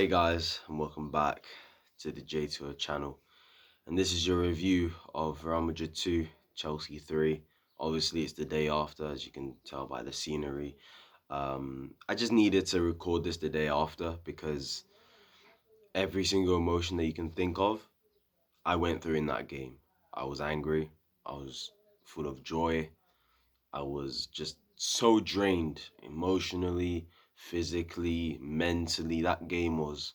Hey guys, and welcome back to the J2O channel. And this is your review of Real Madrid 2, Chelsea 3. Obviously, it's the day after, as you can tell by the scenery. I just needed to record this the day after because every single emotion that you can think of, I went through in that game. I was angry. I was full of joy. I was just so drained emotionally, physically, mentally. That game was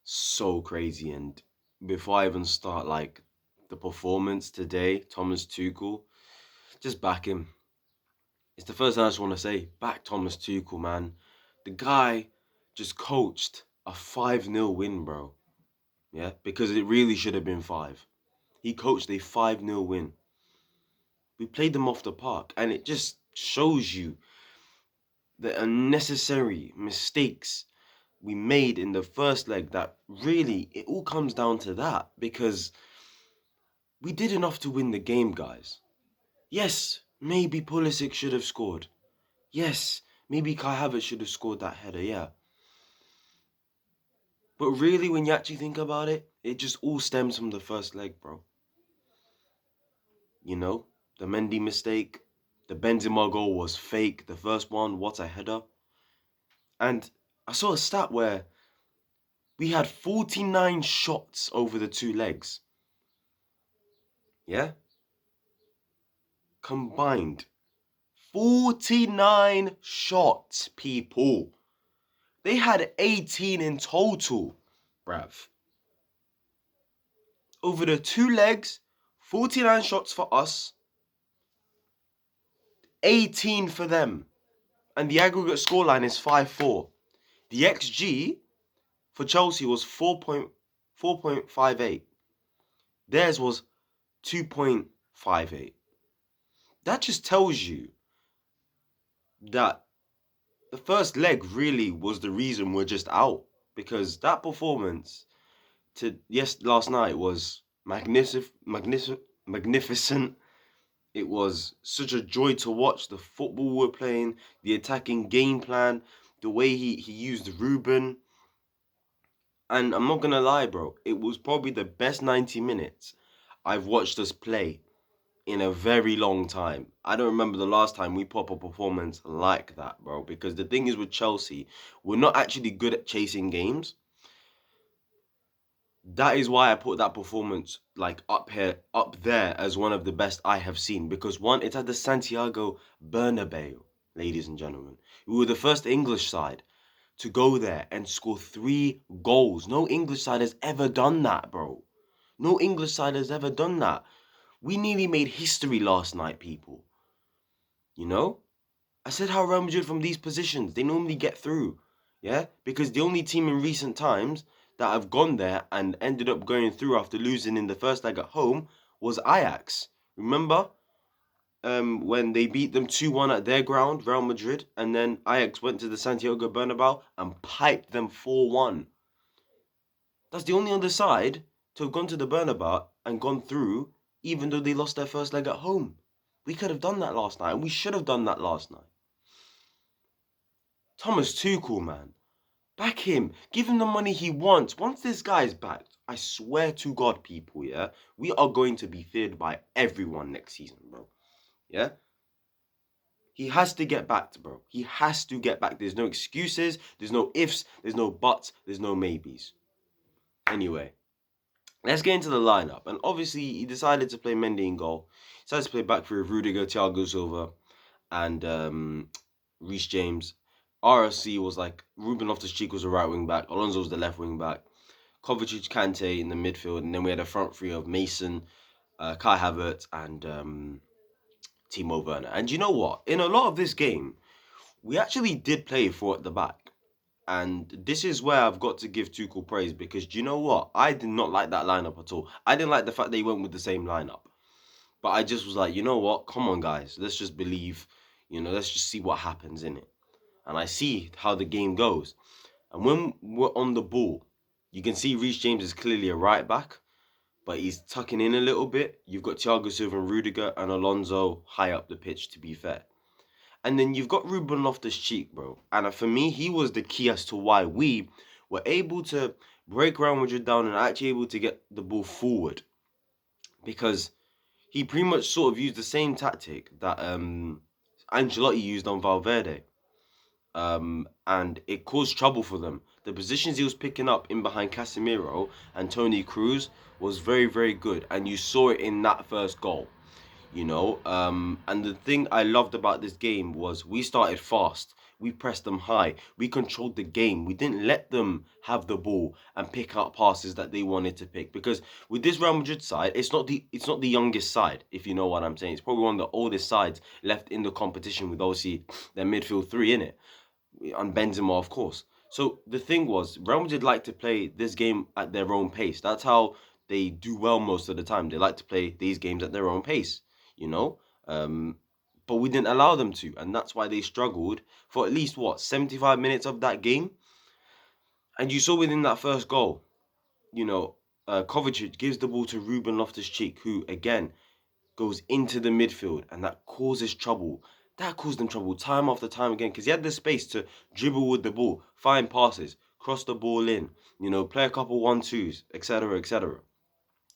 so crazy. And before I even start, like, the performance today, Thomas Tuchel, just back him. It's the first thing I just want to say. Back Thomas Tuchel, man. The guy just coached a 5-0 win, bro. Yeah, because it really should have been 5. He coached a 5-0 win. We played them off the park, and it just shows you the unnecessary mistakes we made in the first leg. That really, it all comes down to that, because we did enough to win the game, guys. Yes, maybe Pulisic should have scored. Yes, maybe Kai Havertz should have scored that header, yeah. But really, when you actually think about it, it just all stems from the first leg, bro. You know, the Mendy mistake, the Benzema goal was fake. The first one, what a header. And I saw a stat where we had 49 shots over the 2 legs. Yeah? Combined. 49 shots, people. They had 18 in total, bruv. Over the 2 legs, 49 shots for us, 18 for them. And the aggregate scoreline is 5-4. The XG for Chelsea was 4.58. Theirs was 2.58. That just tells you that the first leg really was the reason we're just out. Because that performance last night was magnificent. It was such a joy to watch the football we're playing, the attacking game plan, the way he used Ruben. And I'm not gonna lie, bro, it was probably the best 90 minutes I've watched us play in a very long time. I don't remember the last time we put up a performance like that, bro. Because the thing is with Chelsea, we're not actually good at chasing games. That is why I put that performance like up there as one of the best I have seen. Because one, it's at the Santiago Bernabeu, ladies and gentlemen. We were the first English side to go there and score 3 goals. No English side has ever done that, bro. No English side has ever done that. We nearly made history last night, people. You know? I said how Real Madrid from these positions, they normally get through. Yeah? Because the only team in recent times that have gone there and ended up going through after losing in the first leg at home was Ajax. Remember? When they beat them 2-1 at their ground, Real Madrid, and then Ajax went to the Santiago Bernabeu and piped them 4-1. That's the only other side to have gone to the Bernabeu and gone through, even though they lost their first leg at home. We could have done that last night, and we should have done that last night. Thomas Tuchel, man. Back him. Give him the money he wants. Once this guy is backed, I swear to God, people, yeah, we are going to be feared by everyone next season, bro. Yeah? He has to get backed, bro. He has to get back. There's no excuses. There's no ifs. There's no buts. There's no maybes. Anyway, let's get into the lineup. And obviously, he decided to play Mendy in goal. He decided to play back three of Rudiger, Thiago Silva, and Reece James. RSC was like, Ruben Loftus-Cheek was the right wing back. Alonso was the left wing back. Kovacic, Kante in the midfield. And then we had a front three of Mason, Kai Havertz, and Timo Werner. And you know what? In a lot of this game, we actually did play 4 at the back. And this is where I've got to give Tuchel praise, because do you know what? I did not like that lineup at all. I didn't like the fact that he went with the same lineup. But I just was like, you know what? Come on, guys. Let's just believe. Let's just see what happens in it. And I see how the game goes. And when we're on the ball, you can see Reece James is clearly a right back, but he's tucking in a little bit. You've got Thiago Silva and Rudiger and Alonso high up the pitch, to be fair. And then you've got Ruben Loftus-Cheek, bro. And for me, he was the key as to why we were able to break Real Madrid down and actually able to get the ball forward, because he pretty much sort of used the same tactic that Ancelotti used on Valverde. And it caused trouble for them. The positions he was picking up in behind Casemiro and Toni Kroos was very, very good, and you saw it in that first goal. And the thing I loved about this game was we started fast. We pressed them high. We controlled the game. We didn't let them have the ball and pick out passes that they wanted to pick. Because with this Real Madrid side, it's not the youngest side, if you know what I'm saying. It's probably one of the oldest sides left in the competition, with obviously their midfield three in it, and Benzema, of course. So the thing was, Real Madrid like to play this game at their own pace. That's how they do well most of the time. They like to play these games at their own pace, you know. Um, but we didn't allow them to, and that's why they struggled for at least 75 minutes of that game. And you saw within that first goal, you know, Kovacic gives the ball to Ruben Loftus-Cheek, who again goes into the midfield, and that causes trouble. That caused them trouble time after time again, because he had the space to dribble with the ball, find passes, cross the ball in, play a couple 1-2s, etc., etc.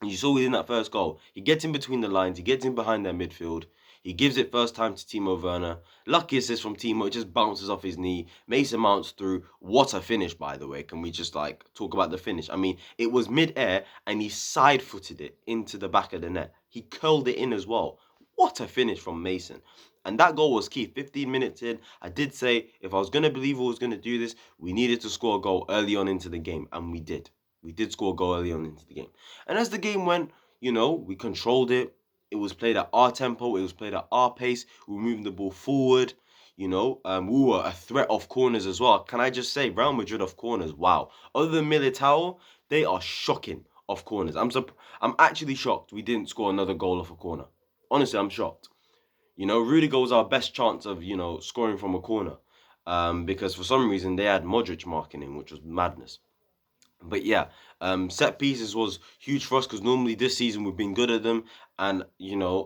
And you saw within that first goal, he gets in between the lines, he gets in behind their midfield, he gives it first time to Timo Werner. Lucky assist from Timo, it just bounces off his knee. Mason mounts through. What a finish, by the way. Can we just talk about the finish? I mean, it was mid-air and he side-footed it into the back of the net. He curled it in as well. What a finish from Mason. And that goal was key. 15 minutes in, I did say if I was going to believe we was going to do this, we needed to score a goal early on into the game. And we did. We did score a goal early on into the game. And as the game went, we controlled it. It was played at our tempo. It was played at our pace. We were moving the ball forward. We were a threat off corners as well. Can I just say, Real Madrid off corners, wow. Other than Militao, they are shocking off corners. I'm actually shocked we didn't score another goal off a corner. Honestly, I'm shocked. Rudiger was our best chance of, scoring from a corner. Because for some reason they had Modric marking him, which was madness. But yeah, set pieces was huge for us, because normally this season we've been good at them. And,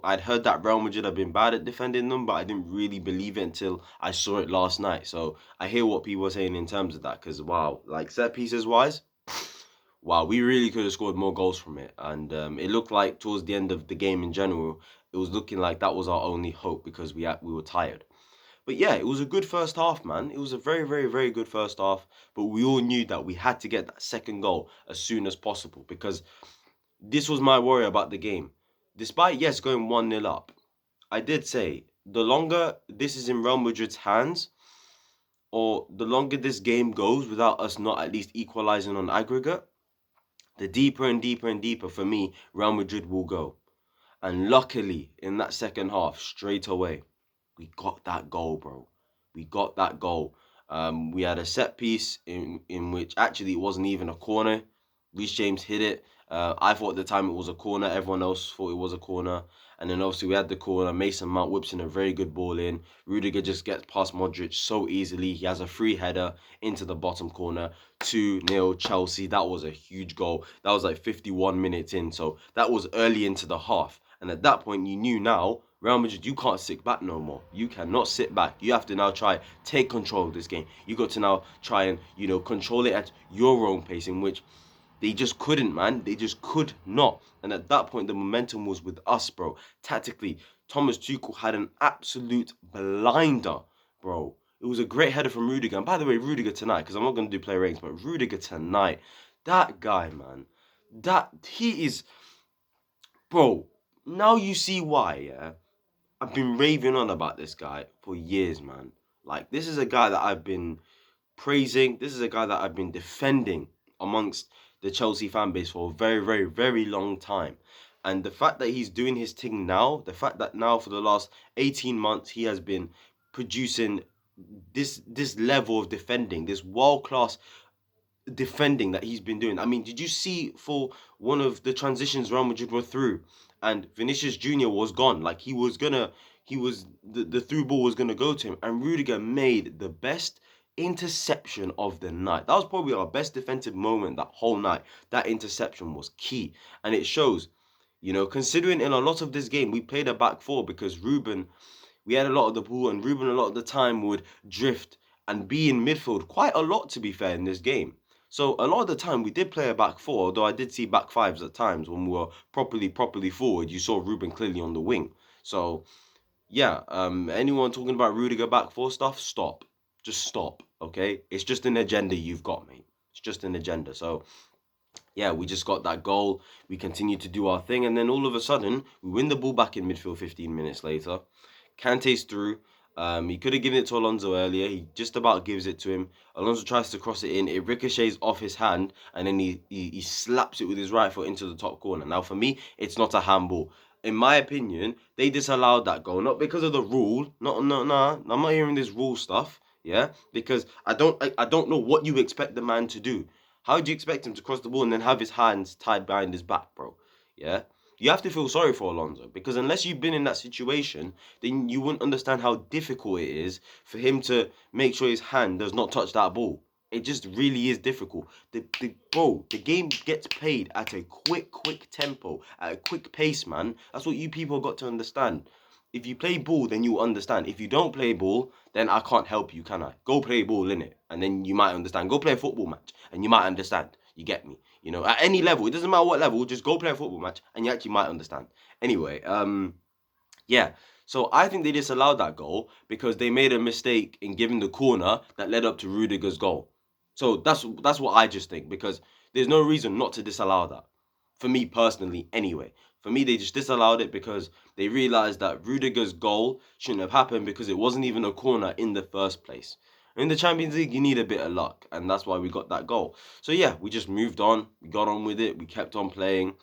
I'd heard that Real Madrid have been bad at defending them, but I didn't really believe it until I saw it last night. So I hear what people are saying in terms of that, because wow, set pieces wise, wow, we really could have scored more goals from it. And it looked like towards the end of the game in general, it was looking like that was our only hope, because we were tired. But yeah, it was a good first half, man. It was a very, very, very good first half. But we all knew that we had to get that second goal as soon as possible, because this was my worry about the game. Despite, yes, going 1-0 up, I did say the longer this is in Real Madrid's hands, or the longer this game goes without us not at least equalising on aggregate, the deeper and deeper and deeper for me Real Madrid will go. And luckily, in that second half, straight away, we got that goal, bro. We got that goal. We had a set piece in which actually it wasn't even a corner. Reece James hit it. I thought at the time it was a corner. Everyone else thought it was a corner. And then obviously we had the corner. Mason Mount whips in a very good ball in. Rudiger just gets past Modric so easily. He has a free header into the bottom corner. 2-0 Chelsea. That was a huge goal. That was like 51 minutes in. So that was early into the half. And at that point, you knew now, Real Madrid, you can't sit back no more. You cannot sit back. You have to now try take control of this game. You got to now try and, control it at your own pace, in which they just couldn't, man. They just could not. And at that point, the momentum was with us, bro. Tactically, Thomas Tuchel had an absolute blinder, bro. It was a great header from Rudiger. And by the way, Rudiger tonight, because I'm not going to do play ratings, but Rudiger tonight, that guy, man, he is, bro, now you see why, yeah? I've been raving on about this guy for years, man. This is a guy that I've been praising. This is a guy that I've been defending amongst the Chelsea fan base for a very, very, very long time. And the fact that he's doing his thing now, the fact that now for the last 18 months he has been producing this level of defending, this world-class defending that he's been doing. I mean, did you see for one of the transitions Real Madrid were through, and Vinicius Jr. was gone? The through ball was gonna go to him, and Rudiger made the best interception of the night. That was probably our best defensive moment that whole night. That interception was key, and it shows. Considering in a lot of this game we played a back four, because we had a lot of the ball, and Ruben a lot of the time would drift and be in midfield quite a lot, to be fair, in this game. So a lot of the time we did play a back four, although I did see back fives at times when we were properly forward. You saw Ruben clearly on the wing. So yeah, anyone talking about Rudiger back four stuff, stop. Just stop, okay? It's just an agenda you've got, mate. It's just an agenda. So yeah, we just got that goal. We continue to do our thing, and then all of a sudden, we win the ball back in midfield 15 minutes later. Kante's through. He could have given it to Alonso earlier. He just about gives it to him. Alonso tries to cross it in. It ricochets off his hand, and then he slaps it with his right foot into the top corner. Now, for me, it's not a handball. In my opinion, they disallowed that goal, not because of the rule. No. I'm not hearing this rule stuff. Yeah, because I don't know what you expect the man to do. How do you expect him to cross the ball and then have his hands tied behind his back, bro? Yeah. You have to feel sorry for Alonso because unless you've been in that situation, then you wouldn't understand how difficult it is for him to make sure his hand does not touch that ball. It just really is difficult. The game gets played at a quick tempo, at a quick pace, man. That's what you people got to understand. If you play ball, then you understand. If you don't play ball, then I can't help you, can I? Go play ball, innit? And then you might understand. Go play a football match, and you might understand. You get me? You know, at any level, it doesn't matter what level, just go play a football match, and you actually might understand. Anyway, yeah. So I think they disallowed that goal because they made a mistake in giving the corner that led up to Rudiger's goal. So that's what I just think because there's no reason not to disallow that. For me personally, anyway. For me, they just disallowed it because they realized that Rudiger's goal shouldn't have happened because it wasn't even a corner in the first place. In the Champions League, you need a bit of luck, and that's why we got that goal. So yeah, we just moved on. We got on with it. We kept on playing,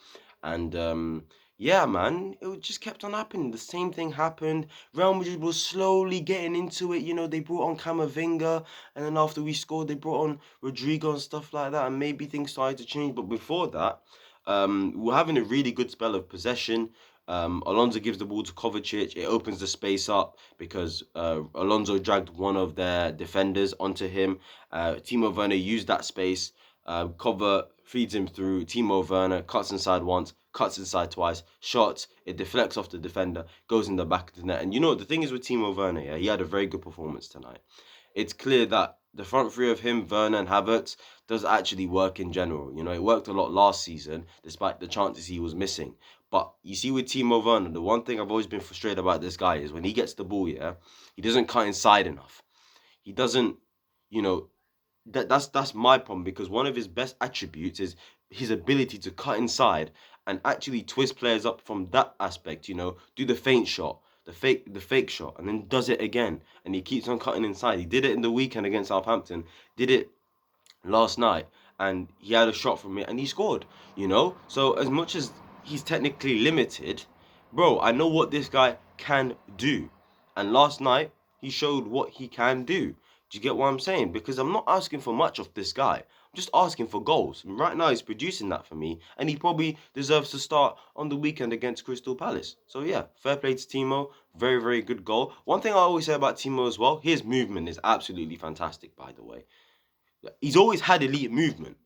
and yeah, man, it just kept on happening. The same thing happened. Real Madrid was slowly getting into it. You know, they brought on Camavinga, and then after we scored, they brought on Rodrigo and stuff like that, and maybe things started to change. But before that, we're having a really good spell of possession. Alonso gives the ball to Kovacic. It opens the space up because Alonso dragged one of their defenders onto him. Timo Werner used that space. Cover feeds him through. Timo Werner cuts inside once, cuts inside twice, shots. It deflects off the defender, goes in the back of the net. And you know, the thing is with Timo Werner, yeah, he had a very good performance tonight. It's clear that the front three of him, Werner and Havertz, does actually work in general. You know, it worked a lot last season, despite the chances he was missing. But you see with Timo Werner, the one thing I've always been frustrated about this guy is when he gets the ball, yeah, he doesn't cut inside enough. He doesn't, you know, that's my problem because one of his best attributes is his ability to cut inside and actually twist players up from that aspect. You know, do the feint shot, the fake shot, and then does it again, and he keeps on cutting inside. He did it in the weekend against Southampton. Did it last night, and he had a shot from it, and he scored. You know, so as much as he's technically limited, bro, I know what this guy can do, and last night he showed what he can do. Do you get what I'm saying? Because I'm not asking for much of this guy. I'm just asking for goals. And right now he's producing that for me, and he probably deserves to start on the weekend against Crystal Palace. So yeah, fair play to Timo. Very good goal. One thing I always say about Timo as well, his movement is absolutely fantastic. By the way, he's always had elite movement.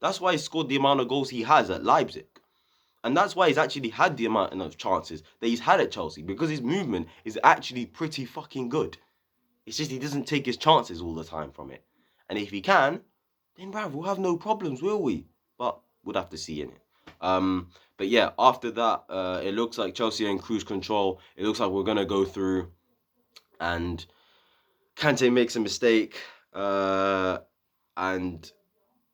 That's why he scored the amount of goals he has at Leipzig. And that's why he's actually had the amount of chances that he's had at Chelsea because his movement is actually pretty fucking good. It's just he doesn't take his chances all the time from it. And if he can, then bruv, we'll have no problems, will we? But we'll have to see in it. But yeah, after that, it looks like Chelsea are in cruise control. It looks like we're gonna go through, and Kante makes a mistake, and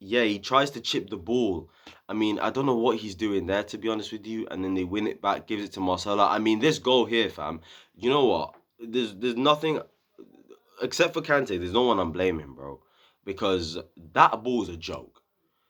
yeah, he tries to chip the ball. I mean, I don't know what he's doing there, to be honest with you. And then they win it back, gives it to Marcelo. I mean, this goal here, fam. You know what? There's nothing except for Kante. There's no one I'm blaming, bro, because that ball's a joke.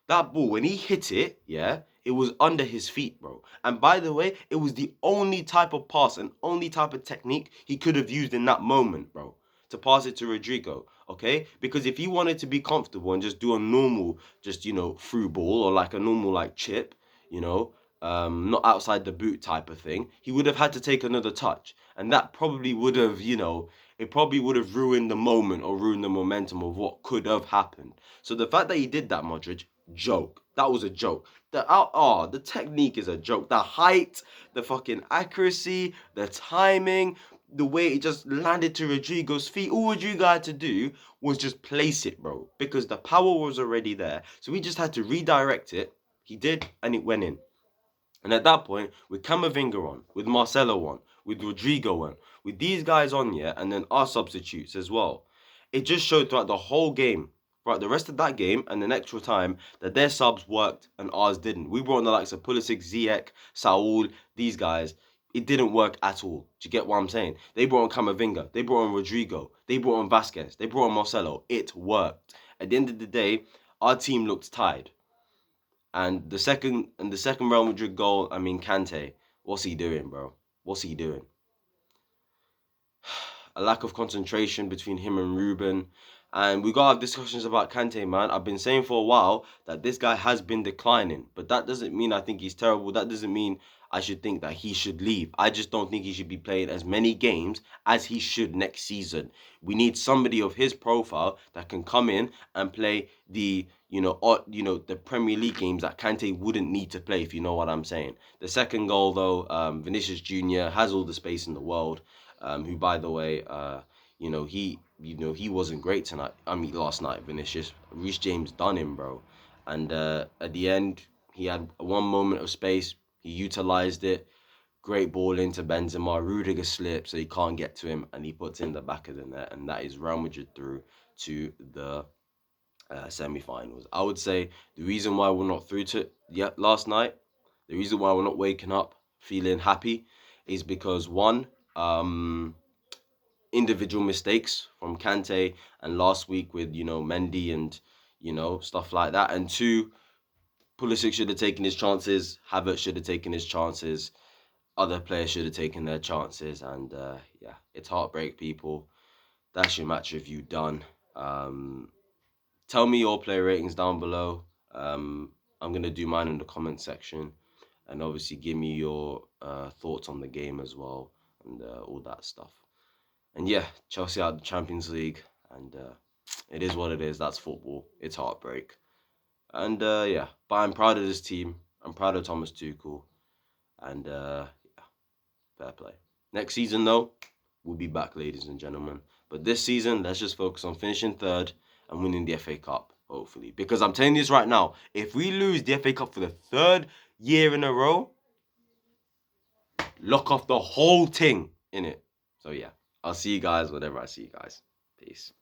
That ball, when he hit it, yeah, it was under his feet, bro. And by the way, it was the only type of pass and only type of technique he could have used in that moment, bro, to pass it to Rodrigo, okay? Because if he wanted to be comfortable and just do a normal, just, you know, through ball or like a normal, like, chip, you know, not outside the boot type of thing, he would have had to take another touch. And that probably would have, you know, it probably would have ruined the moment or ruined the momentum of what could have happened. So the fact that he did that, Modric, joke. That was a joke. The technique is a joke. The height, the fucking accuracy, the timing, the way it just landed to Rodrigo's feet, all Rodrigo had to do was just place it, bro, because the power was already there. So he just had to redirect it. He did, and it went in. And at that point, with Camavinga on, with Marcelo on, with Rodrigo on, with these guys on, yeah, and then our substitutes as well, it just showed throughout the whole game, throughout the rest of that game and the extra time, that their subs worked and ours didn't. We were on the likes of Pulisic, Ziyech, Saul, these guys. It didn't work at all. Do you get what I'm saying? They brought on Camavinga, they brought on Rodrigo, they brought on Vasquez, they brought on Marcelo. It worked. At the end of the day, our team looked tired. And the second Real Madrid goal, I mean, Kante, what's he doing, bro? What's he doing? A lack of concentration between him and Ruben. And we got to have discussions about Kante, man. I've been saying for a while that this guy has been declining, but that doesn't mean I think he's terrible. That doesn't mean I should think that he should leave. I just don't think he should be playing as many games as he should next season. We need somebody of his profile that can come in and play the Premier League games that Kante wouldn't need to play, if you know what I'm saying. The second goal, though, Vinicius Jr. has all the space in the world. Who, by the way, he wasn't great tonight. I mean, last night, Vinicius. Reece James done him, bro. And at the end, he had one moment of space. He utilized it. Great ball into Benzema. Rudiger slips, so he can't get to him, and he puts in the back of the net, and that is Real Madrid through to the semi-finals. I would say the reason why we're not through to yet last night, the reason why we're not waking up feeling happy, is because one, individual mistakes from Kante, and last week with Mendy and stuff like that, and two, Pulisic should have taken his chances, Havertz should have taken his chances, other players should have taken their chances, and yeah, it's heartbreak, people. That's your match review done. Tell me your player ratings down below. I'm gonna do mine in the comment section, and obviously give me your thoughts on the game as well, and all that stuff. And yeah, Chelsea out of the Champions League, and it is what it is. That's football. It's heartbreak. And yeah, but I'm proud of this team. I'm proud of Thomas Tuchel, and yeah, fair play. Next season, though, we'll be back, ladies and gentlemen. But this season, let's just focus on finishing third and winning the FA Cup, hopefully. Because I'm telling you this right now, if we lose the FA Cup for the third year in a row, lock off the whole thing in it. So yeah, I'll see you guys whenever I see you guys. Peace.